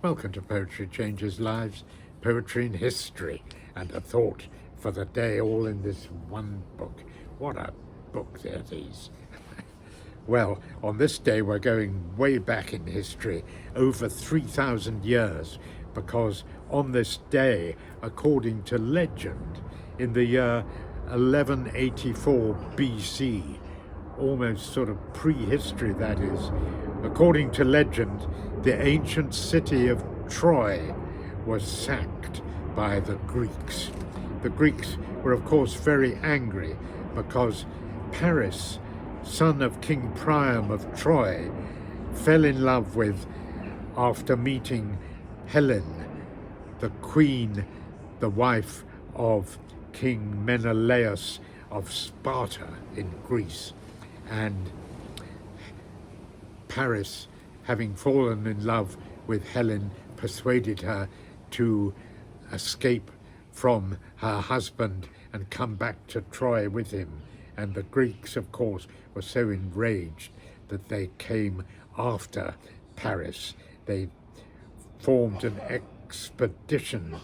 Welcome to Poetry Changes Lives, Poetry in History, and a thought for the day, all in this one book. What a book that is. Well, on this day we're going way back in history, over 3,000 years, because on this day, according to legend, in the year 1184 BC, almost sort of prehistory that is, according to legend, the ancient city of Troy was sacked by the Greeks. The Greeks were of course very angry because Paris, son of King Priam of Troy, fell in love with, after meeting Helen, the queen, the wife of King Menelaus of Sparta in Greece. And Paris, having fallen in love with Helen, persuaded her to escape from her husband and come back to Troy with him. And the Greeks, of course, were so enraged that they came after Paris. They formed an expedition